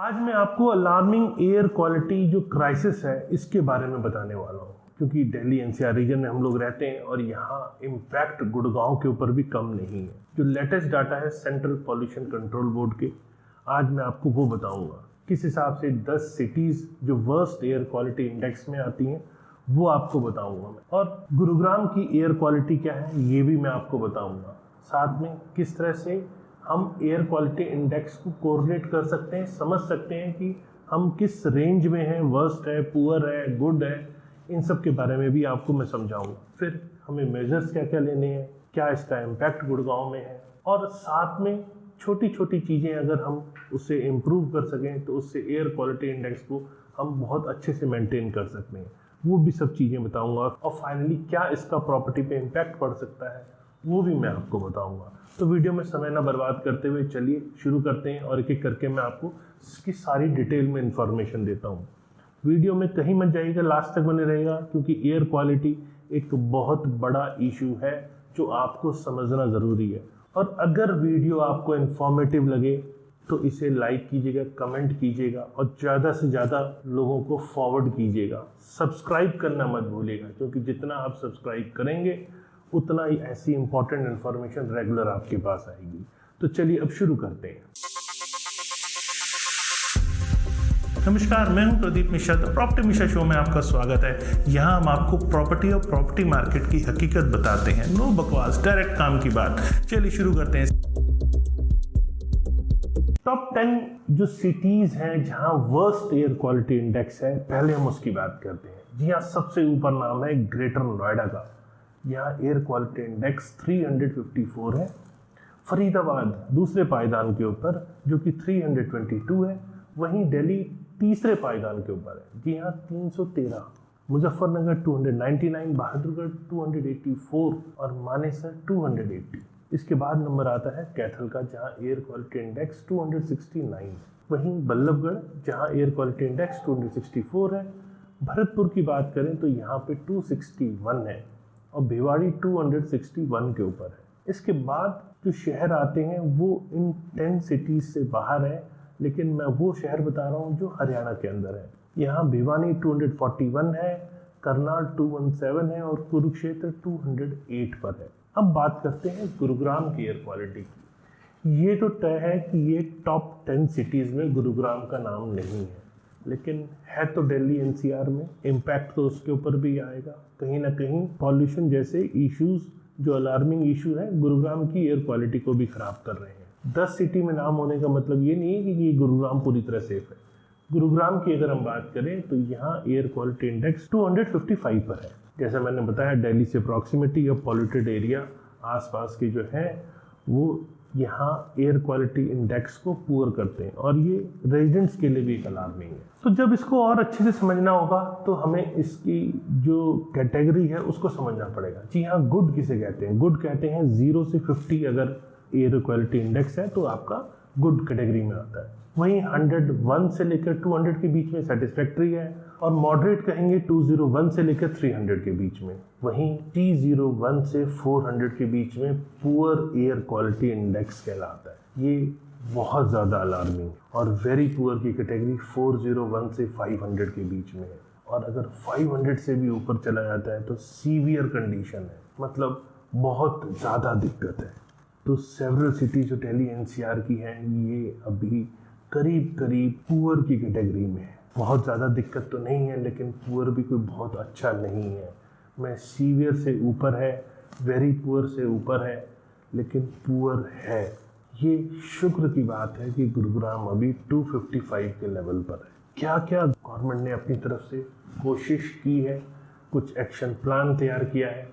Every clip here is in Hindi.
आज मैं आपको अलार्मिंग एयर क्वालिटी जो क्राइसिस है इसके बारे में बताने वाला हूँ, क्योंकि दिल्ली एनसीआर रीजन में हम लोग रहते हैं और यहाँ इम्पैक्ट गुड़गांव के ऊपर भी कम नहीं है। जो लेटेस्ट डाटा है सेंट्रल पॉल्यूशन कंट्रोल बोर्ड के, आज मैं आपको वो बताऊंगा किस हिसाब से 10 सिटीज़ जो वर्स्ट एयर क्वालिटी इंडेक्स में आती हैं वो आपको बताऊंगा मैं, और गुरुग्राम की एयर क्वालिटी क्या है ये भी मैं आपको बताऊंगा। साथ में किस तरह से हम एयर क्वालिटी इंडेक्स को कोरिलेट कर सकते हैं, समझ सकते हैं कि हम किस रेंज में हैं, वर्स्ट है, पुअर है, गुड है, इन सब के बारे में भी आपको मैं समझाऊंगा। फिर हमें मेजर्स क्या क्या लेने हैं, क्या इसका इम्पैक्ट गुड़गांव में है, और साथ में छोटी छोटी चीज़ें अगर हम उससे इम्प्रूव कर सकें तो उससे एयर क्वालिटी इंडेक्स को हम बहुत अच्छे से मेंटेन कर सकते हैं, वो भी सब चीज़ें बताऊंगा। और फाइनली क्या इसका प्रॉपर्टी पे इम्पैक्ट पड़ सकता है वो भी मैं आपको बताऊंगा। तो वीडियो में समय ना बर्बाद करते हुए चलिए शुरू करते हैं, और एक एक करके मैं आपको इसकी सारी डिटेल में इंफॉर्मेशन देता हूँ। वीडियो में कहीं मत जाइएगा, लास्ट तक बने रहेगा, क्योंकि एयर क्वालिटी एक बहुत बड़ा इशू है जो आपको समझना ज़रूरी है। और अगर वीडियो आपको इन्फॉर्मेटिव लगे तो इसे लाइक कीजिएगा, कमेंट कीजिएगा और ज़्यादा से ज़्यादा लोगों को फॉरवर्ड कीजिएगा। सब्सक्राइब करना मत भूलिएगा, क्योंकि जितना आप सब्सक्राइब करेंगे उतना ही ऐसी इंपॉर्टेंट इन्फॉर्मेशन रेगुलर आपके पास आएगी। तो चलिए अब शुरू करते हैं। नमस्कार, मैं हूं Pradeep Mishra. The property Mishra show में आपका स्वागत है। यहाँ हम आपको प्रॉपर्टी और प्रॉपर्टी मार्केट की हकीकत बताते हैं, नो बकवास, डायरेक्ट काम की बात। चलिए शुरू करते हैं। टॉप 10 जो सिटीज हैं जहां वर्स्ट एयर क्वालिटी इंडेक्स है, पहले हम उसकी बात करते हैं। जी हाँ, सबसे ऊपर नाम है ग्रेटर नोएडा का। यहाँ एयर क्वालिटी इंडेक्स 354 है। फरीदाबाद दूसरे पायदान के ऊपर जो कि 322 है। वहीं दिल्ली तीसरे पायदान के ऊपर है, जी हाँ 313। मुजफ्फरनगर 299, बहादुरगढ़ 284 और मानेसर 280। इसके बाद नंबर आता है कैथल का, जहाँ एयर क्वालिटी इंडेक्स 269। वहीं बल्लभगढ़ जहाँ एयर क्वालिटी इंडेक्स 264 है। भरतपुर की बात करें तो यहाँ पे 261 है और भिवाड़ी 261 के ऊपर है। इसके बाद जो शहर आते हैं वो इन 10 सिटीज से बाहर है, लेकिन मैं वो शहर बता रहा हूँ जो हरियाणा के अंदर है। यहाँ भिवानी 241 है, करनाल 217 है और कुरुक्षेत्र 208 पर है। अब बात करते हैं गुरुग्राम की एयर क्वालिटी की। ये तो तय है कि ये टॉप 10 सिटीज़ में गुरुग्राम का नाम नहीं है, लेकिन है तो दिल्ली एनसीआर में। इम्पैक्ट तो उसके ऊपर भी आएगा कहीं ना कहीं। पॉल्यूशन जैसे इश्यूज जो अलार्मिंग इशू है गुरुग्राम की एयर क्वालिटी को भी खराब कर रहे हैं। 10 सिटी में नाम होने का मतलब ये नहीं है कि ये गुरुग्राम पूरी तरह सेफ है। गुरुग्राम की अगर हम बात करें तो यहाँ एयर क्वालिटी इंडेक्स 255 पर है। जैसा मैंने बताया, दिल्ली से प्रॉक्सिमिटी या पॉल्यूटेड एरिया आसपास के जो है वो यहाँ एयर क्वालिटी इंडेक्स को पुअर करते हैं, और ये रेजिडेंट्स के लिए भी एक अलार्मिंग है। तो जब इसको और अच्छे से समझना होगा तो हमें इसकी जो कैटेगरी है उसको समझना पड़ेगा। जी हाँ, गुड किसे कहते हैं? गुड कहते हैं 0 से 50 अगर एयर क्वालिटी इंडेक्स है तो आपका गुड कैटेगरी में आता है। वहीं 101 से लेकर 200 के बीच में सेटिस्फैक्ट्री है, और मॉडरेट कहेंगे 201 से लेकर 300 के बीच में। वहीं 301 से 400 के बीच में पुअर एयर क्वालिटी इंडेक्स कहलाता है। ये बहुत ज़्यादा अलार्मिंग है। और वेरी पुअर की कैटेगरी 401 से 500 के बीच में है, और अगर 500 से भी ऊपर चला जाता है तो सीवियर कंडीशन है, मतलब बहुत ज़्यादा दिक्कत है। तो सेवरल सिटीज जो दिल्ली एनसीआर की हैं ये अभी करीब करीब पुअर की कैटेगरी में है। बहुत ज़्यादा दिक्कत तो नहीं है, लेकिन पुअर भी कोई बहुत अच्छा नहीं है। मैं सीवियर से ऊपर है, वेरी पुअर से ऊपर है, लेकिन पुअर है। ये शुक्र की बात है कि गुरुग्राम अभी 255 के लेवल पर है। क्या क्या गवर्नमेंट ने अपनी तरफ से कोशिश की है, कुछ एक्शन प्लान तैयार किया है।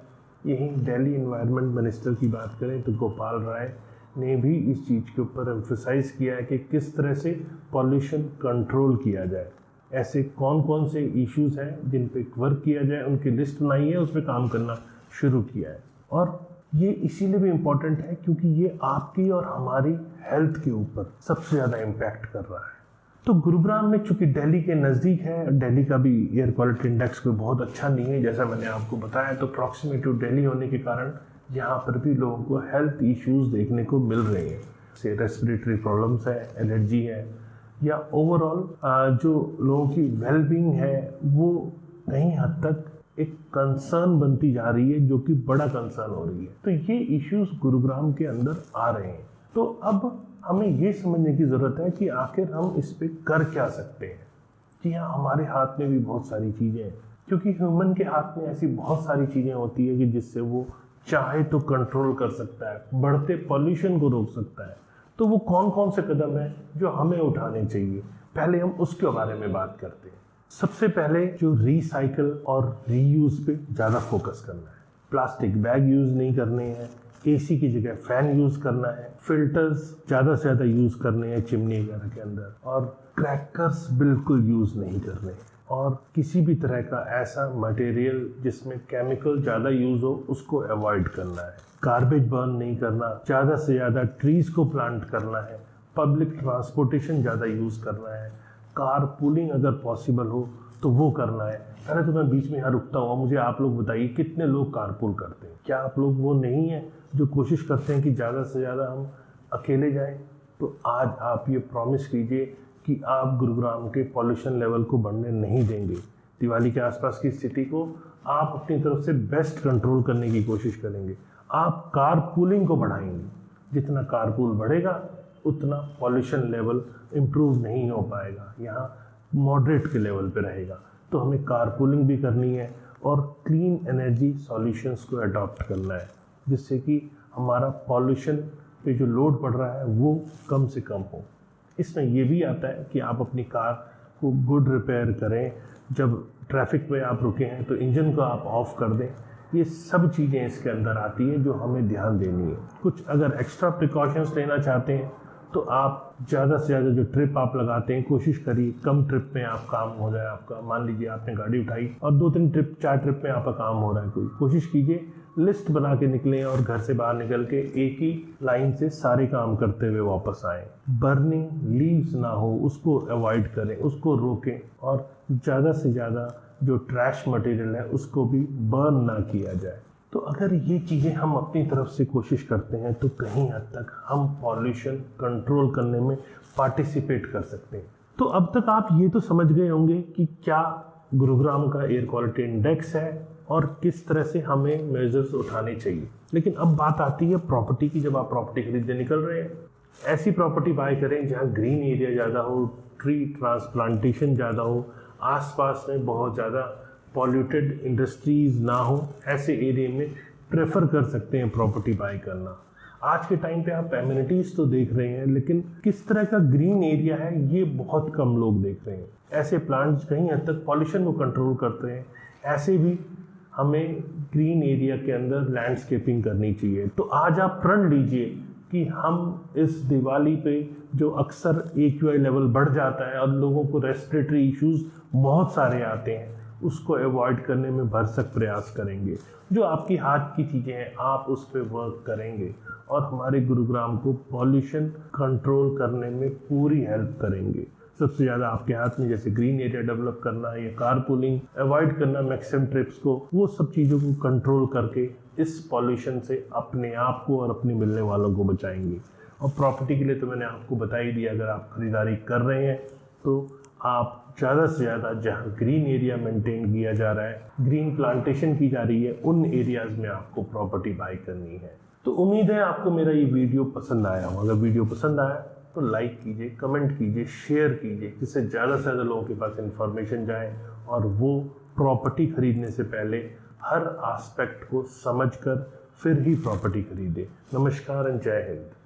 यहीं दिल्ली एनवायरनमेंट मिनिस्टर की बात करें तो गोपाल राय ने भी इस चीज़ के ऊपर एम्फसाइज किया है कि किस तरह से पॉल्यूशन कंट्रोल किया जाए। ऐसे कौन कौन से इश्यूज हैं जिन पे वर्क किया जाए, उनकी लिस्ट बनाई है, उस पर काम करना शुरू किया है। और ये इसीलिए भी इम्पोर्टेंट है क्योंकि ये आपकी और हमारी हेल्थ के ऊपर सबसे ज़्यादा इम्पैक्ट कर रहा है। तो गुरुग्राम में चूंकि दिल्ली के नज़दीक है, दिल्ली का भी एयर क्वालिटी इंडेक्स कोई बहुत अच्छा नहीं है जैसा मैंने आपको बताया, तो प्रॉक्सिमिटी टू दिल्ली होने के कारण यहाँ पर भी लोगों को हेल्थ इश्यूज देखने को मिल रहे हैं। जैसे रेस्पिरेटरी प्रॉब्लम्स है, एलर्जी है, या ओवरऑल जो लोगों की वेलबींग है वो कहीं हद तक एक कंसर्न बनती जा रही है, जो कि बड़ा कंसर्न हो रही है। तो ये इश्यूज गुरुग्राम के अंदर आ रहे हैं। तो अब हमें ये समझने की ज़रूरत है कि आखिर हम इस पे कर क्या सकते हैं। जी हाँ, हमारे हाथ में भी बहुत सारी चीज़ें हैं, क्योंकि ह्यूमन के हाथ में ऐसी बहुत सारी चीज़ें होती है कि जिससे वो चाहे तो कंट्रोल कर सकता है, बढ़ते पॉल्यूशन को रोक सकता है। तो वो कौन कौन से कदम हैं जो हमें उठाने चाहिए, पहले हम उसके बारे में बात करते हैं। सबसे पहले जो रिसाइकल और रीयूज पे ज़्यादा फोकस करना है। प्लास्टिक बैग यूज़ नहीं करने हैं, एसी की जगह फैन यूज़ करना है, फिल्टर्स ज़्यादा से ज़्यादा यूज़ करने हैं चिमनी वगैरह के अंदर, और क्रैकर्स बिल्कुल यूज़ नहीं करने, और किसी भी तरह का ऐसा मटेरियल जिसमें केमिकल ज़्यादा यूज़ हो उसको अवॉइड करना है। गार्बेज बर्न नहीं करना, ज़्यादा से ज़्यादा ट्रीज़ को प्लांट करना है, पब्लिक ट्रांसपोर्टेशन ज़्यादा यूज़ करना है, कार पूलिंग अगर पॉसिबल हो तो वो करना है। पहले तो मैं बीच में यहाँ रुकता हूँ, मुझे आप लोग बताइए कितने लोग कारपूल करते हैं? क्या आप लोग वो नहीं हैं जो कोशिश करते हैं कि ज़्यादा से ज़्यादा हम अकेले जाएं? तो आज आप ये प्रॉमिस कीजिए कि आप गुरुग्राम के पॉल्यूशन लेवल को बढ़ने नहीं देंगे। दिवाली के आसपास की स्थिति को आप अपनी तरफ से बेस्ट कंट्रोल करने की कोशिश करेंगे। आप कार पूलिंग को बढ़ाएंगे। जितना कारपूल बढ़ेगा उतना पॉल्यूशन लेवल इम्प्रूव नहीं हो पाएगा, यहाँ मॉडरेट के लेवल पे रहेगा। तो हमें कारपूलिंग भी करनी है और क्लीन एनर्जी सॉल्यूशंस को अडॉप्ट करना है, जिससे कि हमारा पॉल्यूशन पे जो लोड पड़ रहा है वो कम से कम हो। इसमें ये भी आता है कि आप अपनी कार को गुड रिपेयर करें, जब ट्रैफिक में आप रुके हैं तो इंजन को आप ऑफ कर दें। ये सब चीज़ें इसके अंदर आती हैं जो हमें ध्यान देनी है। कुछ अगर एक्स्ट्रा प्रिकॉशंस लेना चाहते हैं तो आप ज़्यादा से ज़्यादा जो ट्रिप आप लगाते हैं कोशिश करिए कम ट्रिप में आप काम हो जाए आपका। मान लीजिए आपने गाड़ी उठाई और 2-3 ट्रिप 4 ट्रिप में आपका काम हो रहा है, कोशिश कीजिए लिस्ट बना के निकलें और घर से बाहर निकल के एक ही लाइन से सारे काम करते हुए वापस आएँ। बर्निंग लीव्स ना हो उसको अवॉइड करें, उसको रोकें, और ज़्यादा से ज़्यादा जो ट्रैश मटेरियल है उसको भी बर्न ना किया जाए। तो अगर ये चीज़ें हम अपनी तरफ से कोशिश करते हैं तो कहीं हद तक हम पॉल्यूशन कंट्रोल करने में पार्टिसिपेट कर सकते हैं। तो अब तक आप ये तो समझ गए होंगे कि क्या गुरुग्राम का एयर क्वालिटी इंडेक्स है और किस तरह से हमें मेजर्स उठाने चाहिए। लेकिन अब बात आती है प्रॉपर्टी की। जब आप प्रॉपर्टी खरीदने निकल रहे हैं, ऐसी प्रॉपर्टी बाय करें जहाँ ग्रीन एरिया ज़्यादा हो, ट्री ट्रांसप्लांटेशन ज़्यादा हो, आसपास में बहुत ज़्यादा पॉल्यूटेड इंडस्ट्रीज़ ना हो। ऐसे एरिया में प्रेफर कर सकते हैं प्रॉपर्टी बाय करना। आज के टाइम पे आप एमिनिटीज़ तो देख रहे हैं, लेकिन किस तरह का ग्रीन एरिया है ये बहुत कम लोग देख रहे हैं। ऐसे प्लांट्स कहीं हद तक पॉल्यूशन को कंट्रोल करते हैं। ऐसे भी हमें ग्रीन एरिया के अंदर लैंडस्केपिंग करनी चाहिए। तो आज आप प्रण लीजिए कि हम इस दिवाली पे जो अक्सर AQI लेवल बढ़ जाता है और लोगों को रेस्पिरेटरी इश्यूज बहुत सारे आते हैं, उसको अवॉइड करने में भरसक प्रयास करेंगे। जो आपकी हाथ की चीज़ें हैं आप उस पर वर्क करेंगे और हमारे गुरुग्राम को पॉल्यूशन कंट्रोल करने में पूरी हेल्प करेंगे। सबसे ज़्यादा आपके हाथ में जैसे ग्रीन एरिया डेवलप करना या कार पूलिंग अवॉइड करना, मैक्सिमम ट्रिप्स को, वो सब चीज़ों को कंट्रोल करके इस पॉल्यूशन से अपने आप को और अपने मिलने वालों को बचाएंगे। और प्रॉपर्टी के लिए तो मैंने आपको बता ही दिया, अगर आप खरीदारी कर रहे हैं तो आप ज़्यादा से ज़्यादा जहाँ ग्रीन एरिया मेंटेन किया जा रहा है, ग्रीन प्लांटेशन की जा रही है, उन एरियाज़ में आपको प्रॉपर्टी बाय करनी है। तो उम्मीद है आपको मेरा ये वीडियो पसंद आया हो। अगर वीडियो पसंद आया तो लाइक कीजिए, कमेंट कीजिए, शेयर कीजिए, जिससे ज़्यादा से ज़्यादा लोगों के पास इन्फॉर्मेशन जाए और वो प्रॉपर्टी खरीदने से पहले हर एस्पेक्ट को समझकर फिर ही प्रॉपर्टी खरीदे। नमस्कार एंड जय हिंद।